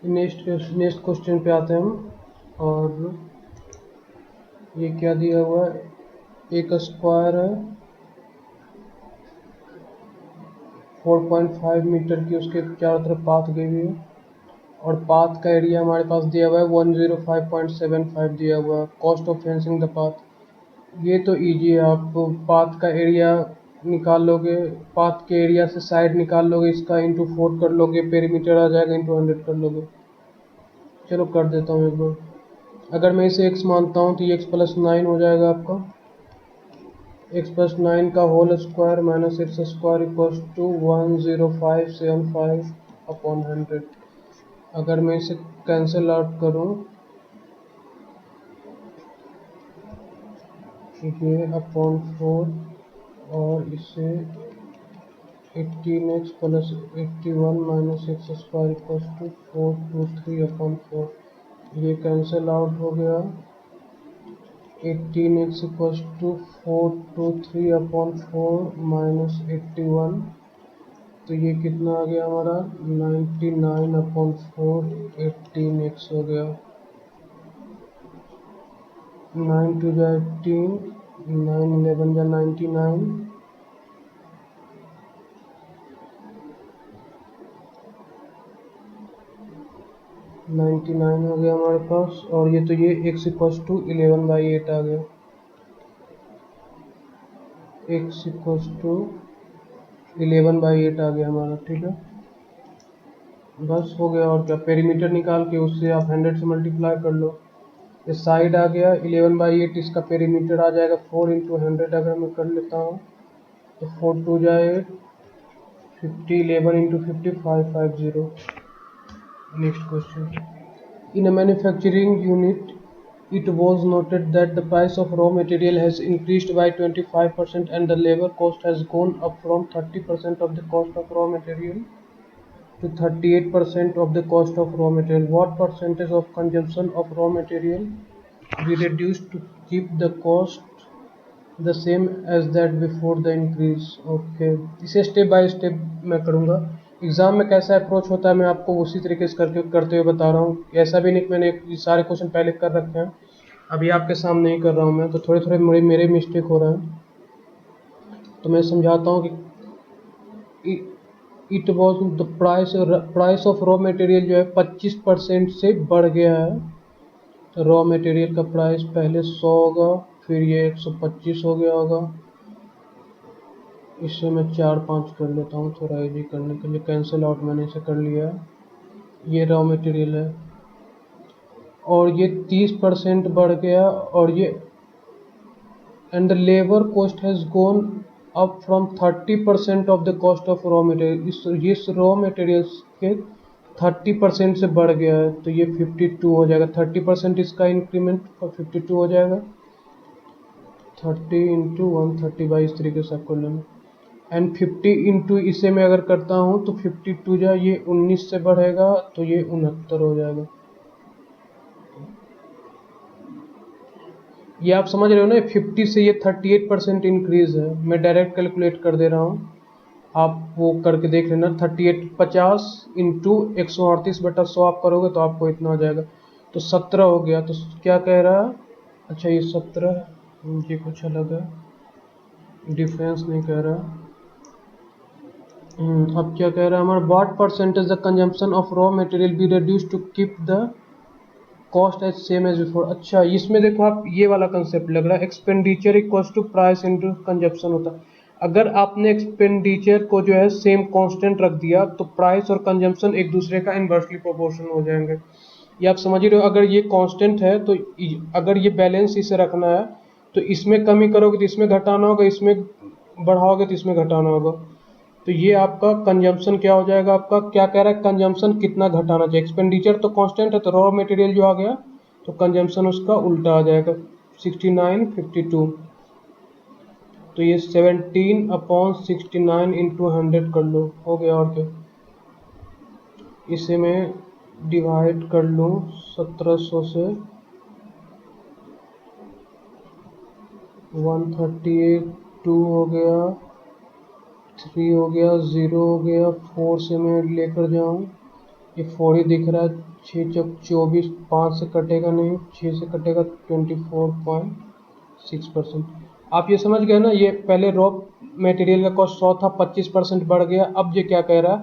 Next question पे आते हैं हम। और ये क्या दिया हुआ है, एक स्क्वायर है 4.5 मीटर की, उसके चारों तरफ पाथ गई हुई है और पाथ का एरिया हमारे पास दिया हुआ है 105.75 दिया हुआ है। Cost of fencing the path, ये तो इजी है, आप पाथ का एरिया निकाल लोगे, पाथ के एरिया से साइड निकाल लोगे, इसका इंटू 4 कर लोगे, पेरीमीटर आ जाएगा, इंटू 100 कर लोगे। चलो कर देता हूँ एक बार। अगर मैं इसे x मानता हूँ तो ये x प्लस 9 हो जाएगा आपका, x प्लस 9 का whole square minus x square equals to 10575 upon 100। अगर मैं इसे कैंसिल आउट करूँ, ये अपॉन 4 और इसे 18x plus 81 minus x square equals to 423 upon 4, ये कैंसिल आउट हो गया। 18x equals to 423 upon 4 minus 81, तो ये कितना आ गया हमारा 99 अपॉन 4, 18x हो गया। 9 टू जा 18, 9 11 जा 99, 99 हो गया हमारे पास। और ये तो ये x इक्वल्स टू 11/8 आ गया, x इक्वल्स टू 11/8 आ गया हमारा। ठीक है, बस हो गया। और क्या, पेरीमीटर निकाल के उससे आप 100 से मल्टीप्लाई कर लो। ये साइड आ गया 11/8, इसका पेरीमीटर आ जाएगा 4 इंटू 100। अगर मैं कर लेता हूँ तो 4 2 जा 8, 50, 11 into 50 550। Next question. In a manufacturing unit, it was noted that the price of raw material has increased by 25% and the labor cost has gone up from 30% of the cost of raw material to 38% of the cost of raw material. What percentage of consumption of raw material be reduced to keep the cost the same as that before the increase? Okay, इसे step by step मैं करूँगा। Exam में कैसा approach होता है मैं आपको उसी तरीके से करते हुए बता रहा हूँ। ऐसा भी नहीं कि मैंने ये सारे क्वेश्चन पहले कर रखे हैं, अभी आपके सामने ही कर रहा हूँ मैं, तो थोड़े थोड़े मेरे मिस्टेक हो रहे हैं, तो मैं समझाता हूँ कि it was the price of raw material जो है 25% से बढ़ गया है। तो रॉ मटेरियल का प्राइस पहले 100 होगा, फिर ये 125 हो गया होगा। इसे मैं 4-5 कर लेता हूँ थोड़ा इजी करने के लिए, कैंसिल आउट मैंने इसे कर लिया है। ये रॉ मटेरियल है और ये 30% बढ़ गया, और ये and the labour cost has gone up from 30% of the cost of raw material. इस रॉ मटेरियल्स के 30% से बढ़ गया है, तो ये 52 हो जाएगा। 30% इसका इंक्रीमेंट 52 हो जाएगा। 30 इंटू 130 इस तरीके से आपको लेना। एंड 50 इंटू इसे मैं अगर करता हूँ तो 52 जा ये 19 से बढ़ेगा, तो ये 69 हो जाएगा। ये आप समझ रहे हो ना, 50 से ये 38% इंक्रीज है। मैं डायरेक्ट कैलकुलेट कर दे रहा हूँ, आप वो करके देख लेना। 38 50 इंटू 138/100 आप करोगे तो आपको इतना हो जाएगा, तो 17 हो गया। तो क्या कह रहा है, अच्छा ये 17, ये कुछ अलग है, डिफरेंस नहीं कह रहा। अब क्या कह रहा है हमारा, what percentage the consumption of raw material be reduce to keep the cost as same as before. अच्छा, इसमें देखो आप ये वाला कंसेप्ट लग रहा है, expenditure equals to price into consumption होता है। अगर आपने एक्सपेंडिचर को जो है सेम कांस्टेंट रख दिया तो प्राइस और कंजम्पशन एक दूसरे का इन्वर्सली प्रोपोर्शनल हो जाएंगे। ये आप समझ रहे हो, अगर ये कांस्टेंट है तो अगर ये बैलेंस इसे रखना है तो इसमें कमी करोगे तो इसमें घटाना होगा, इसमें बढ़ाओगे तो इसमें घटाना होगा। तो ये आपका कंजम्पशन क्या हो जाएगा, आपका क्या कह रहा है, कंजम्पशन कितना घटाना चाहिए। एक्सपेंडिचर तो कांस्टेंट है, तो रॉ मटेरियल जो आ गया तो कंजम्पशन उसका उल्टा आ जाएगा, 69 52। तो ये 17/69 इंटू 100 कर लो, हो गया। और क्या, इसे मैं डिवाइड कर लूँ 1700 से, 138 2 हो गया, 3 हो गया, 0 हो गया, 4 से मैं लेकर जाऊँ ये 4 ही दिख रहा है, 6 चौक 24, 5 से कटेगा नहीं, 6 से कटेगा 24.6%। आप ये समझ गए ना, ये पहले रॉ मटेरियल का कॉस्ट 100 था, 25% बढ़ गया। अब ये क्या कह रहा है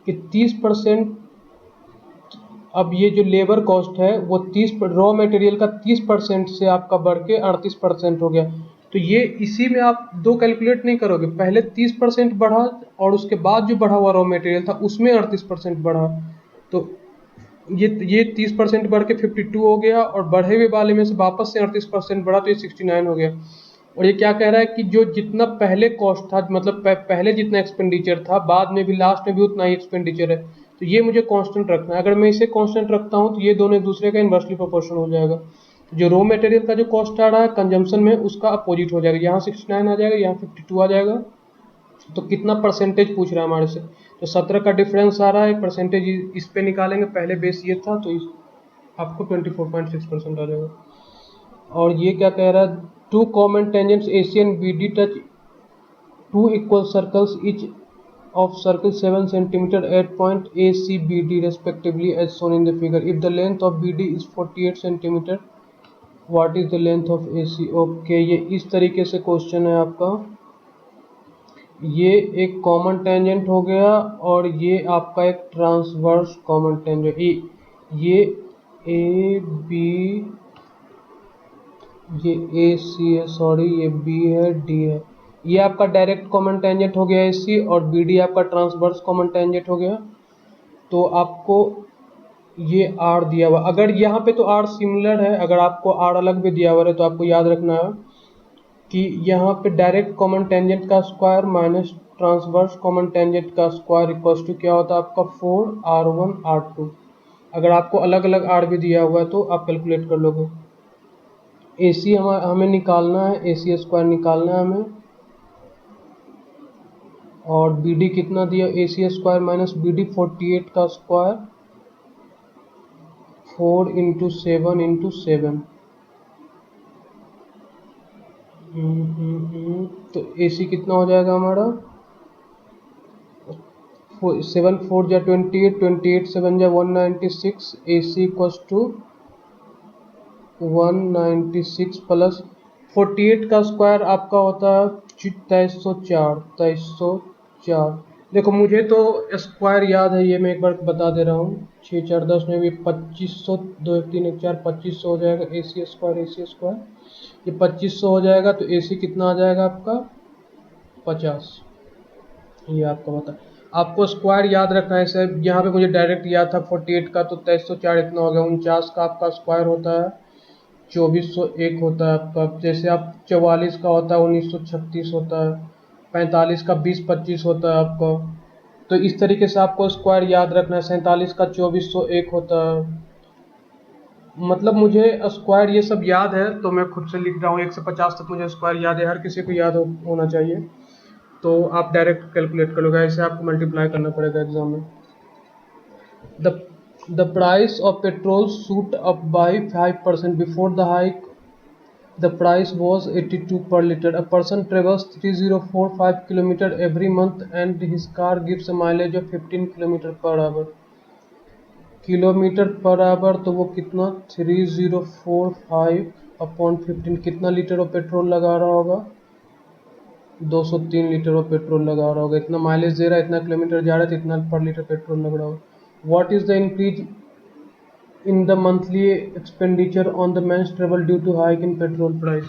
कि 30%, अब ये जो लेबर कॉस्ट है वो 30 रॉ मटेरियल का 30% से आपका बढ़ के 38% हो गया। तो ये इसी में आप दो कैलकुलेट नहीं करोगे, पहले 30% बढ़ा और उसके बाद जो बढ़ा हुआ रॉ मटेरियल था उसमें 38% बढ़ा। तो ये 30% बढ़ के 52 हो गया और बढ़े हुए वाले में से वापस से 38% बढ़ा तो ये 69 हो गया। और ये क्या कह रहा है कि जो जितना पहले कॉस्ट था, मतलब पहले जितना एक्सपेंडिचर था, बाद में भी लास्ट में भी उतना ही एक्सपेंडिचर है। तो ये मुझे कांस्टेंट रखना है। अगर मैं इसे कांस्टेंट रखता हूँ तो ये दोनों एक दूसरे का इन्वर्सली प्रोपोर्शनल हो जाएगा। तो जो रॉ मटेरियल का जो कॉस्ट आ रहा है कंजम्पशन में, उसका अपोजिट हो जाएगा। यहाँ 69 आ जाएगा, यहाँ 52 आ जाएगा। तो कितना परसेंटेज पूछ रहा है हमारे से, तो 17 का डिफरेंस आ रहा है। परसेंटेज इस पे निकालेंगे, पहले बेस ये था तो आपको 24.6% आ जाएगा। और ये क्या कह रहा है, two common tangents AC and BD touch two equal circles each of circle 7 centimeter at point ACBD respectively as shown in the figure. If the length of BD is 48 centimeter, what is the length of AC? Okay, ये इस तरीके से question है आपका। ये एक common tangent हो गया और ये आपका एक ट्रांसवर्स कॉमन टेंजेंट। ये ए बी, ये ए सी है, सॉरी ये बी है, डी है। ये आपका डायरेक्ट कॉमन टेंजेंट हो गया AC, और BD आपका ट्रांसवर्स कॉमन टेंजेंट हो गया। तो आपको ये R दिया हुआ, अगर यहाँ पे तो R सिमिलर है, अगर आपको R अलग भी दिया हुआ है तो आपको याद रखना है कि यहाँ पे डायरेक्ट कॉमन टेंजेंट का square minus transverse common tangent का स्क्वायर इक्वल्स टू क्या होता है आपका 4R1 R2। अगर आपको अलग अलग R भी दिया हुआ है तो आप कैलकुलेट कर लोगे। AC हमें निकालना है, AC स्क्वायर निकालना है हमें। और BD कितना दिया, AC स्क्वायर माइनस BD 48 का स्क्वायर 4 इंटू 7 इंटू 7। तो AC कितना हो जाएगा हमारा, 7 4 जा 28, 28 7 जा 196। AC इक्वल्स टू 196 प्लस 48 का स्क्वायर आपका होता है 2304, 2304। देखो मुझे तो स्क्वायर याद है, ये मैं एक बार बता दे रहा हूँ। 6 4 10 में भी 2500, 2 1 3 1 4 2500 हो जाएगा। AC स्क्वायर ये 2500 हो जाएगा। तो AC कितना आ जाएगा आपका 50। ये आपका बता, आपको स्क्वायर याद रखना है। सर यहाँ पे मुझे डायरेक्ट याद था 48 का, तो 2304 इतना हो गया। 49 का आपका स्क्वायर होता है 2401 होता है आपका। जैसे आप 44 का होता है 1936 होता है। 45 का 2025 होता है आपका। तो इस तरीके से आपको स्क्वायर याद रखना है। 47 का 2401 होता है। मतलब मुझे स्क्वायर ये सब याद है तो मैं खुद से लिख रहा हूँ। 1 से 50 तक मुझे स्क्वायर याद है, हर किसी को याद होना चाहिए। तो आप डायरेक्ट कैलकुलेट कर लोगे, ऐसे आपको मल्टीप्लाई करना पड़ेगा एग्जाम में। The price of petrol shoot up by 5%. Before the hike, the price was 82 per liter. A person travels 3045 km every month and his car gives a mileage of 15 km per hour. Kilometre per hour तो वो कितना 3045 upon 15, कितना litre of petrol लगा रहा होगा, 203 litre of petrol लगा रहा होगा। इतना माइलेज दे रहा है, इतना किलोमीटर जा रहा है, तो इतना पर लीटर पेट्रोल लग रहा होगा। What is the increase in the monthly expenditure on the man's travel due to hike in petrol price.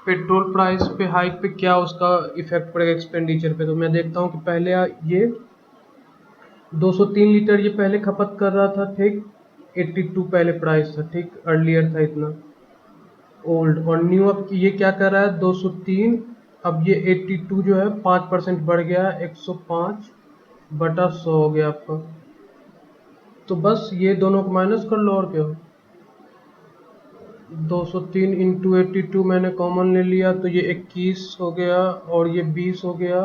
Petrol price पे हाइक पे क्या उसका इफेक्ट पड़ेगा एक्सपेंडिचर पे। तो मैं देखता हूँ कि पहले ये 203 लीटर ये पहले खपत कर रहा था, ठीक। 82 पहले प्राइस था, ठीक, अर्लियर था इतना ओल्ड। और न्यू अब ये क्या कर रहा है 203, अब ये 82 जो है 5% बढ़ गया, 105 बटा 100 हो गया आपका। तो बस ये दोनों को माइनस कर लो और क्या हो। 203 इंटू 82 मैंने कॉमन ले लिया तो ये 21 हो गया और ये 20 हो गया।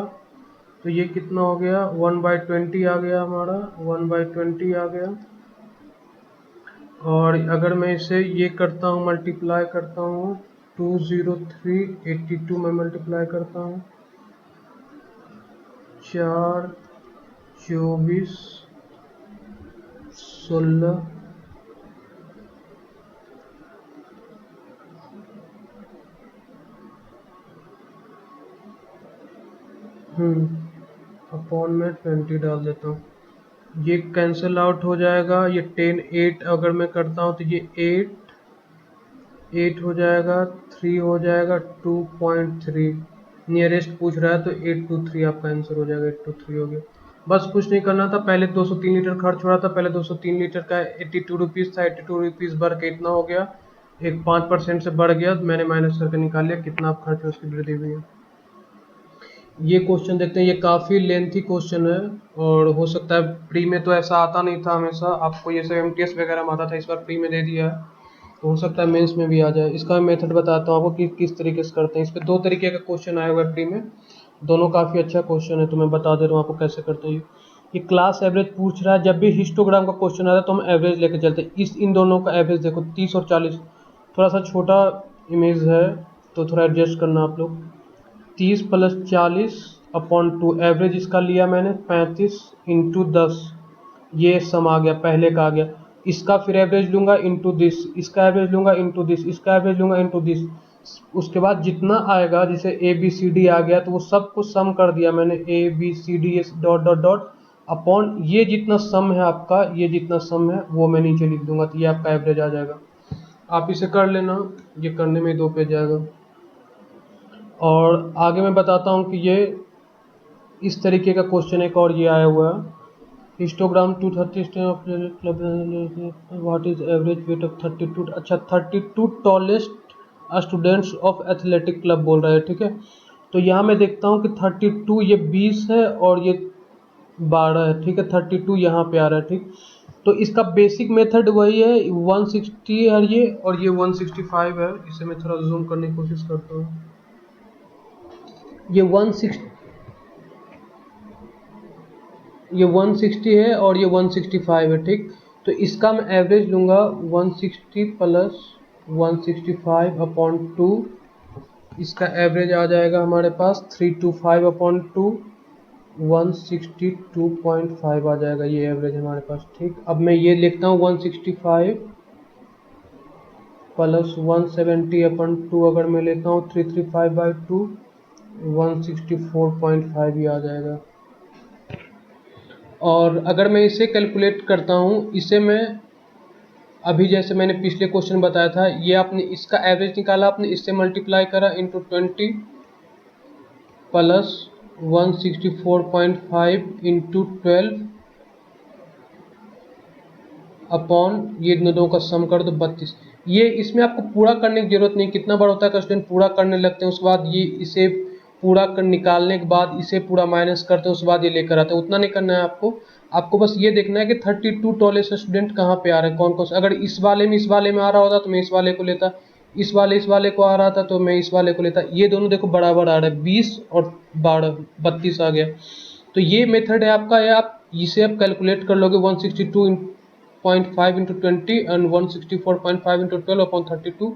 तो ये कितना हो गया 1/20 आ गया हमारा, 1/20 आ गया। और अगर मैं इसे ये करता हूँ मल्टीप्लाई करता हूँ 20382 में मल्टीप्लाई करता हूँ 4 24 16 अपॉन में 20 डाल देता हूँ, ये कैंसिल आउट हो जाएगा। ये 10 8 अगर मैं करता हूँ तो ये 8 हो जाएगा, 3 हो जाएगा, 2.3 नियरेस्ट पूछ रहा है तो 823 आपका आंसर हो जाएगा। 823 हो गया। बस कुछ नहीं करना था, पहले 203 लीटर खर्च हो रहा था, पहले 203 लीटर का 82 रुपीज़ था, 82 रुपीज़ बढ़ के इतना हो गया, एक 5% से बढ़ गया, मैंने माइनस करके निकाल लिया कितना आप खर्च है उसकी वृद्धि हुई है। ये क्वेश्चन देखते हैं, ये काफ़ी लेंथी क्वेश्चन है और हो सकता है प्री में तो ऐसा आता नहीं था, हमेशा आपको ये सब एमटीएस वगैरह में आता था, इस बार प्री में दे दिया है तो हो सकता है मेंस में भी आ जाए। इसका मैं मेथड बताता हूँ आपको कि किस तरीके से करते हैं। इस पर 2 तरीके का क्वेश्चन आया हुआ है प्री में, दोनों काफ़ी अच्छा क्वेश्चन है तो मैं बता दे रहा हूँ आपको कैसे करते हैं। ये क्लास एवरेज पूछ रहा है, जब भी हिस्टोग्राम का क्वेश्चन आता है तो हम एवरेज लेके चलते हैं। इन दोनों का एवरेज देखो 30 और 40, थोड़ा सा छोटा इमेज है तो थोड़ा एडजस्ट करना आप लोग। 30 + 40 अपॉन 2, एवरेज इसका लिया मैंने 35 × 10, ये सम आ गया, पहले का आ गया। इसका फिर एवरेज लूंगा इंटू दिस, इसका एवरेज लूंगा इंटू दिस, इसका एवरेज लूंगा इंटू दिस। उसके बाद जितना आएगा, जैसे ए बी सी डी आ गया तो वो सब कुछ सम कर दिया मैंने, A B C D dot dot dot upon ये जितना सम है आपका, ये जितना सम है वो मैं नीचे लिख दूंगा, तो ये आपका एवरेज आ जाएगा। आप इसे कर लेना, ये करने में 2 पेज जाएगा। और आगे मैं बताता हूँ कि ये इस तरीके का क्वेश्चन एक और ये आया हुआ है, histogram 230 what is average weight of 32। अच्छा, 32 tallest students of athletic club बोल रहा है, ठीक है। तो यहाँ मैं देखता हूँ कि 32 ये 20 है और ये 12 है, ठीक है। 32 यहाँ पे आ रहा है, ठीक। तो इसका बेसिक मेथड वही है, 160 है ये और ये 165 है। इसे मैं थोड़ा जूम करने की कोशिश करता हूँ। ये 160 है और ये 165 है, ठीक। तो इसका मैं एवरेज लूँगा 160 + 165 अपॉन 2, इसका एवरेज आ जाएगा हमारे पास 325 अपॉन 2, 162.5 आ जाएगा ये एवरेज हमारे पास, ठीक। अब मैं ये लिखता हूँ 165 + 170 अपॉन 2, अगर मैं लेता हूँ 335/2, 164.5 ही आ जाएगा। और अगर मैं इसे कैलकुलेट करता हूँ, इसे मैं अभी जैसे मैंने पिछले क्वेश्चन बताया था, ये आपने इसका एवरेज निकाला, आपने इससे मल्टीप्लाई करा इंटू 20 + 164.5 इंटू 12 अपॉन ये दोनों का सम कर दो 32। ये इसमें आपको पूरा करने की जरूरत नहीं, कितना बार होता है स्टूडेंट पूरा करने लगते हैं, उसके बाद ये इसे पूरा कर निकालने के बाद इसे पूरा माइनस करते हैं, उसके बाद ये लेकर आते हैं। उतना नहीं करना है आपको, आपको बस ये देखना है कि 32 टॉलेस्ट स्टूडेंट कहाँ पे आ रहे हैं, कौन कौन से। अगर इस वाले में आ रहा होता तो मैं इस वाले को लेता, इस वाले को आ रहा था तो मैं इस वाले को लेता। ये दोनों देखो बराबर आ रहा है, 20 और 12, 32 आ गया। तो ये मेथड है आपका, है आप इसे आप कैलकुलेट कर लोगे 162.5 इंटू 20 एंड 164.5 इंटू 12 अपॉन 32,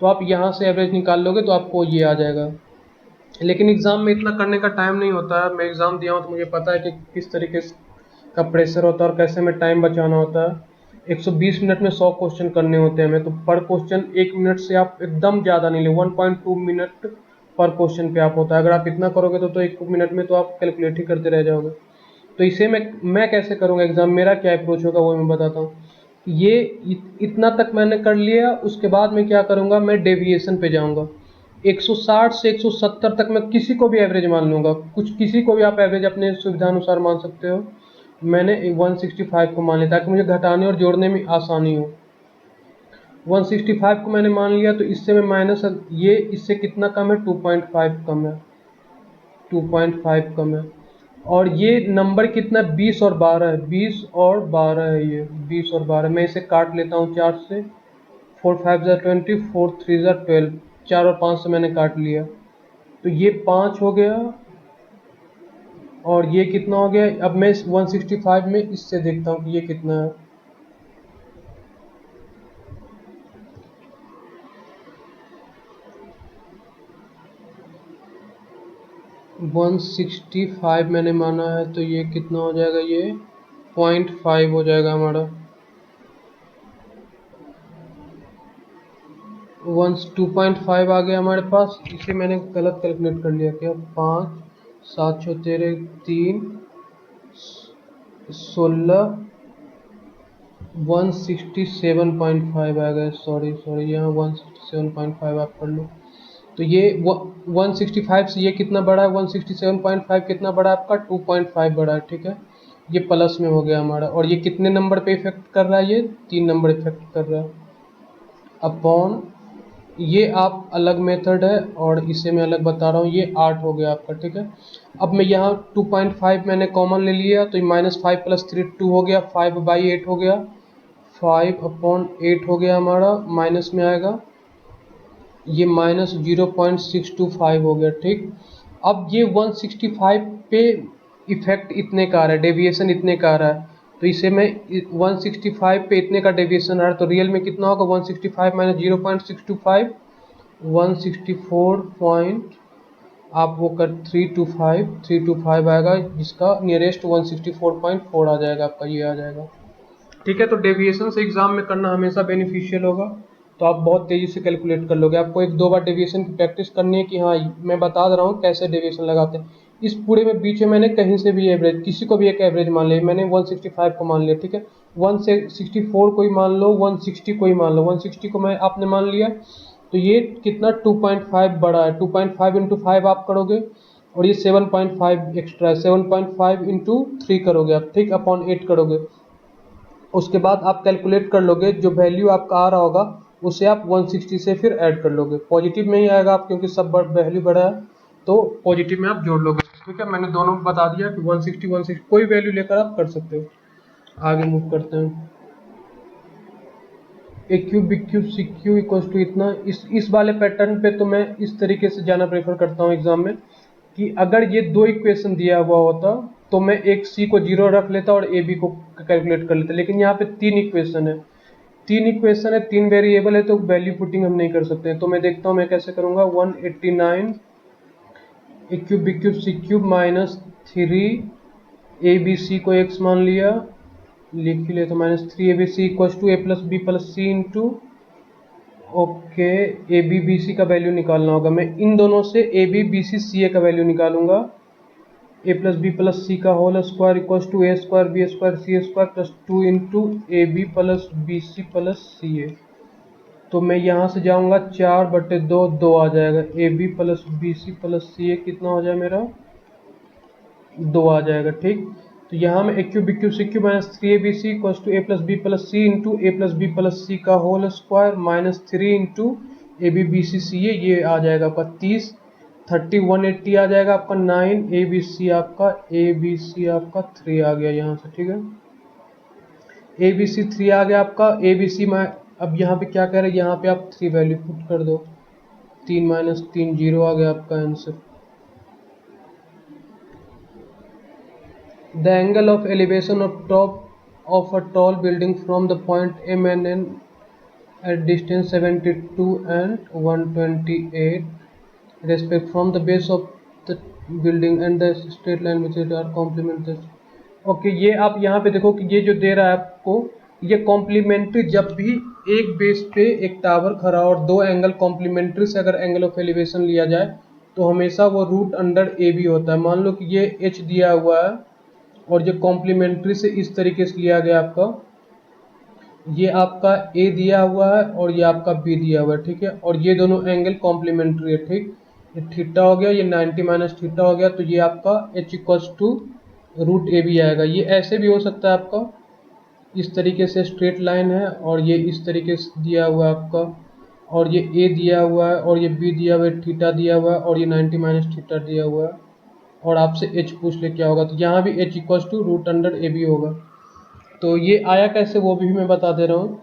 तो आप यहाँ से एवरेज निकाल लोगे तो आपको ये आ जाएगा। लेकिन एग्ज़ाम में इतना करने का टाइम नहीं होता है, मैं एग्ज़ाम दिया हूँ तो मुझे पता है कि किस तरीके का प्रेशर होता है और कैसे में टाइम बचाना होता है। 120 मिनट में 100 क्वेश्चन करने होते हैं हमें, तो पर क्वेश्चन 1 मिनट से आप एकदम ज़्यादा नहीं ले, 1.2 मिनट पर क्वेश्चन पे आप होता है। अगर आप इतना करोगे तो 1 मिनट में तो आप कैलकुलेट ही करते रह जाओगे। तो इसे मैं कैसे करूँगा एग्ज़ाम, मेरा क्या अप्रोच होगा वो मैं बताता हूँ। ये इतना तक मैंने कर लिया, उसके बाद मैं क्या करूँगा, मैं डेविएशन पे जाऊँगा। 160 से 170 तक मैं किसी को भी एवरेज मान लूँगा, कुछ किसी को भी आप एवरेज अपने सुविधानुसार मान सकते हो। मैंने 165 को मान लिया ताकि मुझे घटाने और जोड़ने में आसानी हो। 165 को मैंने मान लिया, तो इससे मैं माइनस, ये इससे कितना कम है, 2.5 कम है, 2.5 कम है। और ये नंबर कितना, 20 और 12 है, 20 और 12 है, ये 20 और 12। मैं इसे काट लेता हूँ 4 से, 4 5 ज़ा 20, 4 3 ज़ा 12, 4 और 5 से मैंने काट लिया, तो ये 5 हो गया और ये कितना हो गया। अब मैं इस 165 में इससे देखता हूँ कि ये कितना है। 165 मैंने माना है तो ये कितना हो जाएगा, ये 0.5 हो जाएगा हमारा। 2.5 आ गया हमारे पास। इसे मैंने गलत कैलकुलेट कर लिया क्या, 5 7 6 13 3 16 167.5 आ गया। सॉरी यहाँ 167.5 आप कर लो। तो ये 165 से ये कितना बड़ा है, 167.5 कितना बड़ा है आपका, 2.5 बड़ा है। ठीक है, ये प्लस में हो गया हमारा। और ये कितने नंबर पे इफेक्ट कर रहा है, ये 3 नंबर इफेक्ट कर रहा है अपॉन। ये आप अलग मेथड है और इसे मैं अलग बता रहा हूँ। ये 8 हो गया आपका। ठीक है, अब मैं यहाँ 2.5 मैंने कॉमन ले लिया तो -5 + 3 2 हो गया, 5/8 हो गया, 5/8 हो गया हमारा, माइनस में आएगा, ये -0.625 हो गया। ठीक, अब ये 165 पे इफेक्ट इतने का आ रहा है, डेविएशन इतने का आ रहा है। तो इसे मैं 165 पे इतने का डेविएशन आ रहा है, तो रियल में कितना होगा, 165 - 0.625 164 पॉइंट, आप वो कर 325 आएगा, जिसका नियरेस्ट 164.4 आ जाएगा आपका, ये आ जाएगा। ठीक है, तो डेविएशन से एग्जाम में करना हमेशा बेनिफिशियल होगा। तो आप बहुत तेज़ी से कैलकुलेट कर लोगे। आपको 1-2 बार डेविएशन की प्रैक्टिस करनी है कि हाँ मैं बता दे रहा हूँ कैसे डेविएशन लगाते हैं। इस पूरे में बीच में मैंने कहीं से भी एवरेज, किसी को भी एक एवरेज मान लिया, मैंने 165 को मान लिया। ठीक है, 164 को ही मान लो, 160 को ही मान लो, 160 को मैं आपने मान लिया। तो ये कितना 2.5 बड़ा है, 2.5 × 5 आप करोगे, और ये 7.5 एक्स्ट्रा है, 7.5 × 3 करोगे आप, ठीक, अपॉन 8 करोगे। उसके बाद आप कैलकुलेट कर लोगे, जो वैल्यू आपका आ रहा होगा उसे आप 160 से फिर ऐड कर लोगे। पॉजिटिव में ही आएगा आप, क्योंकि सब वैल्यू बड़ा है तो पॉजिटिव में आप जोड़ लोगे। ठीक है, मैंने दोनों बता दिया कि 160 कोई वैल्यू लेकर आप कर सकते हो। आगे मूव करते हैं। A cube B cube C cube equals to इतना। इस वाले पैटर्न पे तो मैं इस तरीके से जाना प्रेफर करता हूँ एग्जाम में, कि अगर ये 2 इक्वेशन दिया हुआ होता तो मैं एक सी को 0 रख लेता और ए बी को कैलकुलेट कर लेता, लेकिन यहाँ पे 3 इक्वेशन है, 3 वेरिएबल है, तो वैल्यू पुटिंग हम नहीं कर सकते। तो मैं देखता हूँ मैं कैसे करूँगा। 189 A cube B cube C cube -3 A B C को x मान लिया, लिख ले तो -3 ABC equals to A + B + C into, okay, A B B C का वैल्यू निकालना होगा। मैं इन दोनों से ए बी बी सी सी ए का वैल्यू निकालूंगा। A + B + C का whole square equals to A² B² C² +2 into A B + B C + C A. तो मैं यहाँ से जाऊँगा 4/2, 2 आ जाएगा। ए बी + बी सी + सी ए कितना हो जाए मेरा, 2 आ जाएगा। ठीक, तो यहाँ में A cube B cube C cube -3 ABC equals to A + B + C into A + B + C का whole square -3 into A B B C C A, ये आ जाएगा आपका 30, 30 180 आ जाएगा आपका 9 ABC आपका 3 आ गया यहाँ से। ठीक है, ABC 3 आ गया आपका। ABC में अब यहाँ पे क्या कह रहे हैं, यहाँ पे आप 3 वैल्यू पुट कर दो, 3 - 3 0 आ गया आपका answer. The angle of elevation of top of a tall building from the point M and N at distance 72 and 128 respect from the base of the building and the straight line which are complementary। Okay, ये आप यहाँ पे देखो कि ये जो दे रहा है आपको, ये कॉम्प्लीमेंट्री, जब भी एक बेस पे एक टावर खड़ा और 2 एंगल कॉम्प्लीमेंट्री से अगर एंगल ऑफ एलिवेशन लिया जाए तो हमेशा वो √अंडर AB होता है। मान लो कि ये H दिया हुआ है और ये कॉम्प्लीमेंट्री से इस तरीके से लिया गया आपका, ये आपका A दिया हुआ है और ये आपका B दिया हुआ है। ठीक है, और ये दोनों एंगल कॉम्प्लीमेंट्री है। ठीक, ये थीटा हो गया, ये 90 - थीटा हो गया, तो ये आपका H इक्वल्स टू √AB आएगा। ये ऐसे भी हो सकता है आपका, इस तरीके से स्ट्रेट लाइन है और ये इस तरीके से दिया हुआ है आपका, और ये A दिया हुआ है और ये B दिया हुआ है, थीटा दिया हुआ है और ये 90 - थीटा दिया हुआ है, और आपसे H पूछ ले क्या होगा, तो यहाँ भी H equals to √root under AB होगा। तो ये आया कैसे वो भी मैं बता दे रहा हूँ।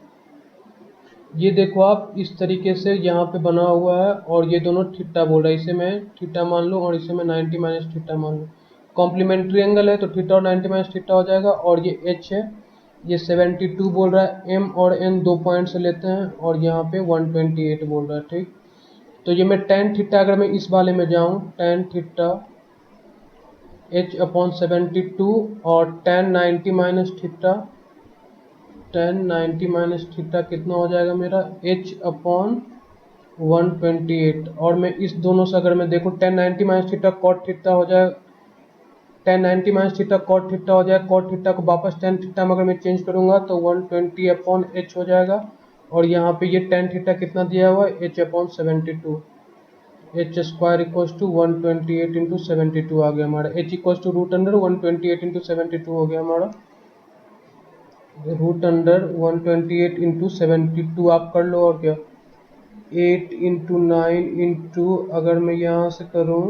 ये देखो आप इस तरीके से यहाँ पे बना हुआ है और ये दोनों थीटा बोल रहा है, इसे मैं थीटा मान लूँ और इसे मैं 90 - थीटा मान लूँ। कॉम्प्लीमेंट्री एंगल है तो थीटा और 90 - थीटा हो जाएगा, और ये H है, ये 72 बोल रहा है, M और N 2 पॉइंट से लेते हैं, और यहाँ पे 128 बोल रहा है। ठीक, तो ये मैं tan थीटा, अगर मैं इस वाले में जाऊँ, tan थीटा H/72 और tan 90 - थीटा, tan 90 - थीटा कितना हो जाएगा मेरा, H/72 128। और मैं इस दोनों से अगर मैं देखूँ tan 90 minus theta cot theta हो जाए, tan 90 minus theta cot theta हो जाए, कॉट थीटा को वापस tan थीटा में अगर मैं चेंज करूंगा तो 120 अपॉन h हो जाएगा। और यहाँ पे ये tan थीटा कितना दिया हुआ है, h upon 72, H square equals to 128 into 72 आ गया हमारा। h equals to root under 128 into 72 हो गया हमारा। रूट अंडर 128 इंटू 72 आप कर लो, और क्या 8 इंटू 9 इंटू अगर मैं यहाँ से करूँ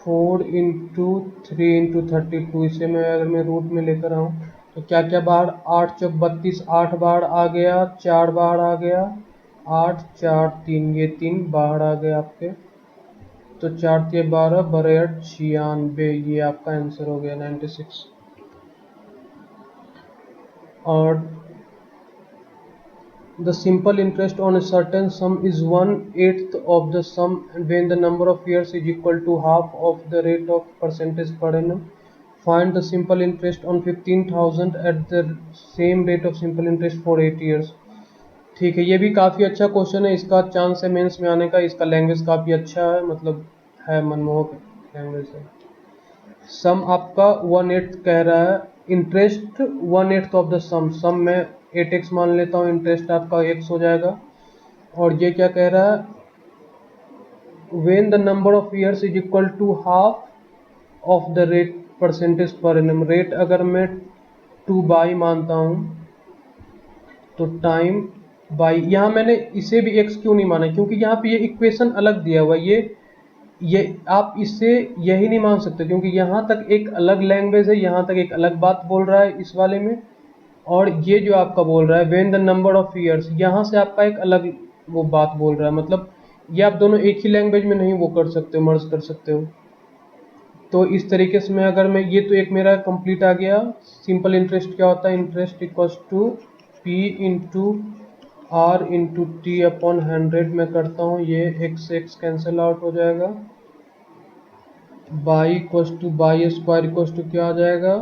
4 इंटू 3 इंटू 32, इसे मैं अगर मैं रूट में लेकर आऊँ तो क्या क्या बाहर, 8 चौक 32, 8 बाहर आ गया, 4 बाहर आ गया, 8 4 3, ये 3 बाहर आ गए आपके। तो 4 3 12 बड़े 8 96, ये आपका आंसर हो गया 96। और the simple interest on a certain sum is 1/8 of the sum when the number of years is equal to half of the rate of percentage per annum. Find the simple interest on 15,000 at the same rate of simple interest for 8 years. ठीक है, ये भी काफ़ी अच्छा question है, इसका chance है mains में आने का। इसका लैंग्वेज काफ़ी अच्छा है, मतलब है मनमोहक लैंग्वेज है। सम आपका 1/8 कह रहा है, इंटरेस्ट 1/8 ऑफ द सम, सम में 8x मान लेता हूँ, इंटरेस्ट आपका x हो जाएगा। और ये क्या कह रहा है, when the number of years is equal to half of the rate percentage per annum, rate अगर मैं 2 बाई मानता हूँ तो टाइम बाई, यहाँ मैंने इसे भी x क्यों नहीं माना, क्योंकि यहाँ पे ये इक्वेशन अलग दिया हुआ है। ये आप इससे यही नहीं मान सकते, क्योंकि यहाँ तक एक अलग लैंग्वेज है, यहाँ तक एक अलग बात बोल रहा है इस वाले में। और ये जो आपका बोल रहा है when the number of years, यहाँ से आपका एक अलग वो बात बोल रहा है। मतलब ये आप दोनों एक ही लैंग्वेज में नहीं वो कर सकते हो, मर्ज कर सकते हो। तो इस तरीके से मैं अगर मैं ये तो एक मेरा कंप्लीट आ गया। सिंपल इंटरेस्ट क्या होता है, interest equals to P into R into T upon 100 में करता हूँ, ये एक्स एक्स कैंसिल आउट हो जाएगा। By equals to by square equals to क्या आ जाएगा,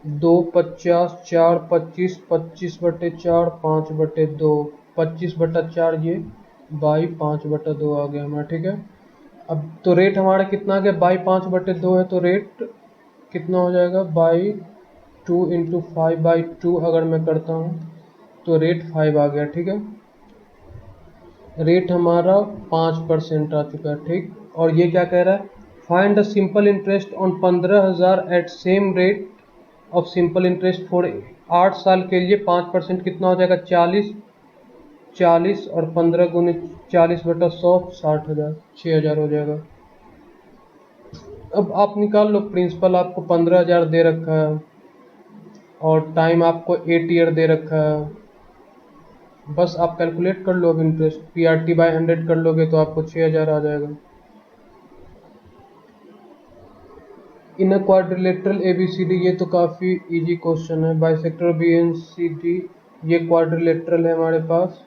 2 50 4 25, 25/4 5/2, 25/4 ये बाई 5/2 आ गया हमारा। ठीक है, अब तो रेट हमारा कितना आ गया, बाई 5/2 है, तो रेट कितना हो जाएगा, बाई 2 इंटू 5/2 अगर मैं करता हूँ तो रेट 5 आ गया। ठीक है, रेट हमारा 5% आ चुका है। ठीक, और ये क्या कह रहा है, find the simple interest on 15,000 at same rate of simple interest for 8 साल के लिए 5% कितना हो जाएगा, 40, 40 और 15 गुने 40/100, 60,000, 6,000 हो जाएगा। अब आप निकाल लो, प्रिंसिपल आपको 15,000 दे रखा है और टाइम आपको 8 ईयर दे रखा है। बस आप कैलकुलेट कर लो, अब इंटरेस्ट PRT बाय 100 कर लोगे तो आपको 6,000 आ जाएगा। इन अ क्वाड्रिलेटरल ABCD, ये तो काफ़ी इजी क्वेश्चन है। बाइसेक्टर BNCD, ये क्वाड्रिलेटरल है हमारे पास।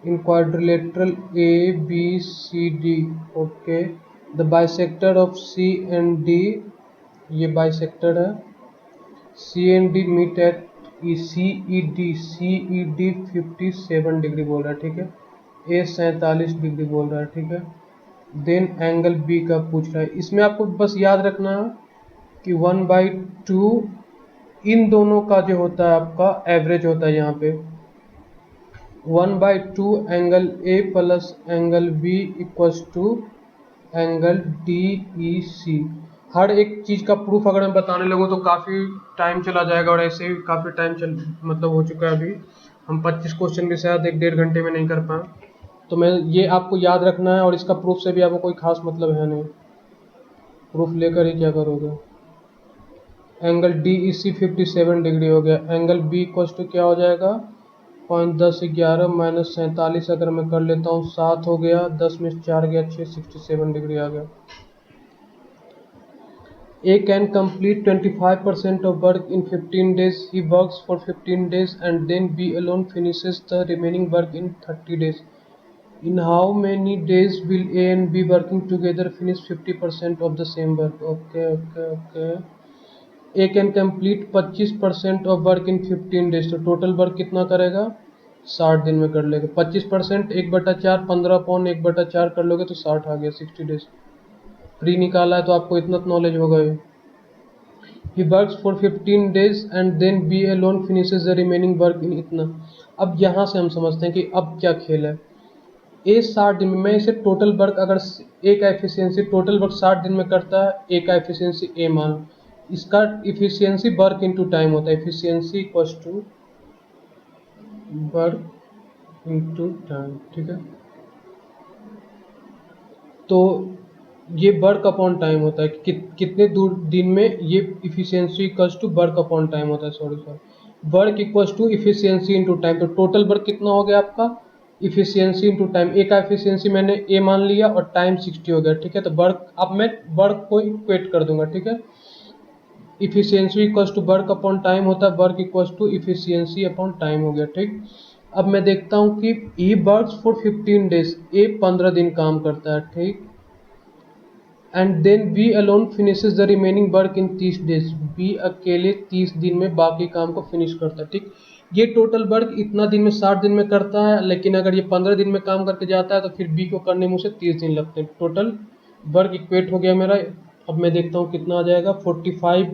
In quadrilateral ABCD, okay, the bisector of C&D, ये बाइसेक्टर है। C&D meet at CED 57 degree बोल रहा है। ठीक है, A 47 डिग्री बोल रहा है। ठीक है, देन एंगल B का पूछ रहा है। इसमें आपको बस याद रखना है कि 1/2 इन दोनों का जो होता है आपका एवरेज होता है। यहाँ पे 1/2 angle A plus angle B equals to angle DEC। हर एक चीज़ का प्रूफ अगर मैं बताने लगूँ तो काफ़ी टाइम चला जाएगा, और ऐसे ही काफ़ी टाइम मतलब हो चुका है। अभी हम 25 क्वेश्चन भी शायद 1 1.5 घंटे में नहीं कर पाए। तो मैं ये आपको याद रखना है, और इसका प्रूफ से भी आपको कोई खास मतलब है नहीं, प्रूफ लेकर ही क्या करोगे। एंगल DEC 57 डिग्री हो गया। एंगल B इक्वल्स टू क्या हो जाएगा, 5 10 11 माइनस 47 अगर मैं कर लेता हूँ 7 हो गया, 10 में 4 गया 6, 67 डिग्री आ गया। A can complete 25% of work in 15 days. He works for 15 days and then B alone finishes the remaining work in 30 days. In how many days will A and B working together finish 50% of the same work? Okay. A can complete 25% of work in 15 days. तो total work कितना करेगा, 60 दिन में कर लेगा। 25% 1/4 15/1/4 कर लोगे तो 60 आ गया 60 डेज। प्री निकाला है तो आपको इतना नॉलेज होगा ही। He works for 15 days and then B alone finishes the remaining work in इतना। अब यहाँ से हम समझते हैं कि अब क्या खेल है। ए 60 दिन में, मैं इसे टोटल वर्क, अगर ए का एफिशिएंसी टोटल वर्क 60 दिन में करता है, ए का एफिशिएंसी ए मान, इसका इफिशियंसी वर्क इनटू टाइम होता है। Efficiency equals to work into time, ठीक है। तो ये वर्क अपॉन टाइम होता है कि कितने दूर दिन में, ये efficiency equals to work upon time होता है। Sorry, work equals to efficiency into time. तो टोटल वर्क कितना हो गया आपका, इफिशियंसी इनटू टाइम। ए का इफिशियंसी मैंने ए मान लिया और टाइम 60 हो गया, ठीक है। तो वर्क, अब मैं वर्क को इक्वेट कर दूंगा, ठीक है। Efficiency equals to work upon time होता है, work equals to efficiency upon time हो गया, ठीक। अब मैं देखता हूँ कि E works for 15 days, A 15 दिन काम करता है, ठीक। And then B alone finishes the remaining work in 30 days, B अकेले 30 दिन में बाकी काम को फिनिश करता है, ठीक। ये टोटल वर्क इतना दिन में 60 दिन में करता है, लेकिन अगर ये 15 दिन में काम करके जाता है तो फिर बी को करने में उसे 30 दिन लगते हैं। टोटल वर्क इक्वेट हो गया मेरा। अब मैं देखता हूँ कितना आ जाएगा। 45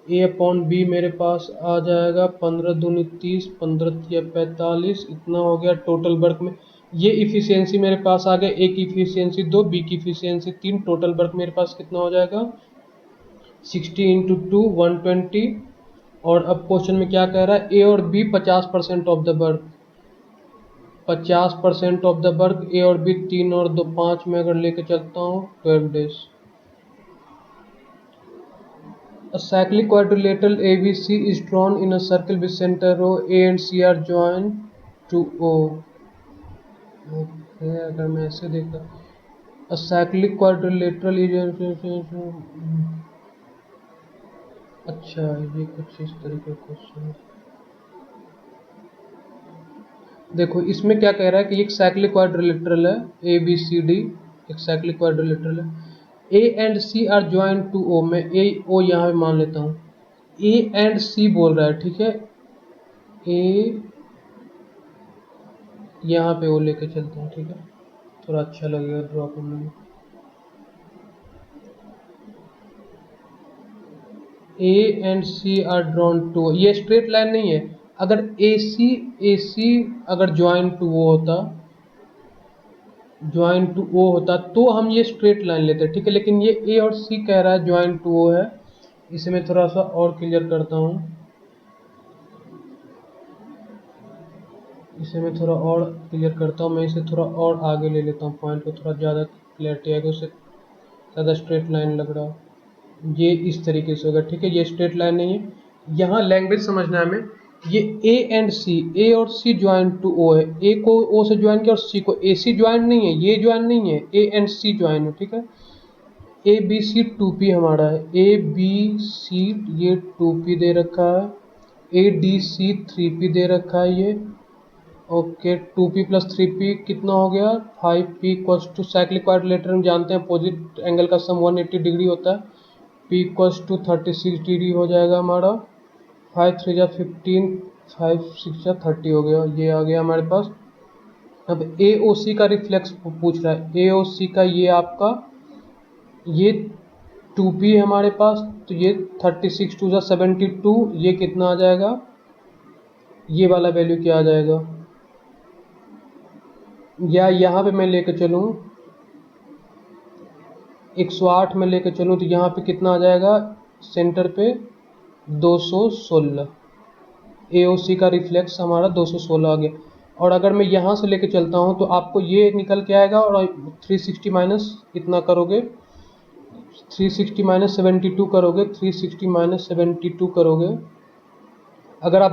ए अपॉन बी मेरे पास आ जाएगा 15 दूनी 30, 15 या 45, इतना हो गया टोटल वर्क में। ये इफिशियंसी मेरे पास आ गया, ए की इफिशियंसी 2, बी की इफिशियंसी 3, टोटल वर्क मेरे पास कितना हो जाएगा 60 इंटू 2 120। और अब क्वेश्चन में क्या कह रहा है, ए और B 50% of the work, 50% of the work A और बी, 3 और 2 5 में अगर लेके चलता हूँ 12 days. A cyclic quadrilateral ABC is drawn in a circle with center O. A and C are joined to O. Okay, अगर मैं ऐसे देखता, A cyclic quadrilateral is अच्छा, ये कुछ इस तरीके का क्वेश्चन है। देखो इसमें क्या कह रहा है कि एक साइक्लिक क्वाड्रिलेटरल है, ए बी सी डी, एक साइक्लिक क्वाड्रिलेटरल है। A and C are joined to O, मैं ए ओ यहाँ पे मान लेता हूँ। ए एंड सी बोल रहा है, ठीक है। ए यहाँ पे ओ लेके चलते हैं, ठीक है, थोड़ा अच्छा लगेगा ड्रॉ करने में। A and C are drawn to, ये स्ट्रेट लाइन नहीं है। अगर ए सी अगर ज्वाइन टू ओ होता, ज्वाइन टू ओ होता तो हम ये स्ट्रेट लाइन लेते, ठीक है। लेकिन ये ए और सी कह रहा है ज्वाइन टू ओ है। इसे मैं थोड़ा सा और क्लियर करता हूँ, इसे मैं थोड़ा और क्लियर करता हूँ। मैं इसे थोड़ा और आगे ले लेता हूँ, पॉइंट को थोड़ा ज़्यादा क्लियरिटी आएगी, उससे ज़्यादा स्ट्रेट लाइन लग रहा है। ये इस तरीके से होगा, ठीक है। ये स्ट्रेट लाइन नहीं है, यहाँ लैंग्वेज समझना है हमें। ये ए एंड सी, ए और सी ज्वाइन टू ओ है, ए को ओ से ज्वाइन किया और सी को, ए सी ज्वाइन नहीं है, ये ज्वाइन नहीं है, ए एंड सी ज्वाइन है, ठीक है। ए बी सी 2p हमारा है, ए बी सी ये 2p दे रखा है, ए डी सी 3p दे रखा है ये, ओके। 2p प्लस 3p कितना हो गया 5p equals to, cyclic quadrilateral हम जानते हैं अपोजिट एंगल का सम 180 डिग्री होता है, p इक्वल्स टू 36 डिग्री हो जाएगा हमारा। 5 3 जा 15, 5 6 जा 30 हो गया, ये आ गया हमारे पास। अब ए ओ सी का रिफ्लेक्स पूछ रहा है, ए ओ सी का ये आपका, ये 2p है हमारे पास, तो ये 36 2 जा 72, ये कितना आ जाएगा, ये वाला वैल्यू क्या आ जाएगा, या यहाँ पे मैं लेके चलूँ 108 में लेके चलूँ तो यहाँ पे कितना आ जाएगा, सेंटर पे 216, AOC का रिफ्लेक्स हमारा 216 आ गया। और अगर मैं यहाँ से लेके चलता हूँ तो आपको ये निकल के आएगा, और 360 माइनस इतना करोगे, 360 माइनस 72 करोगे, 360 माइनस 72 करोगे, अगर आप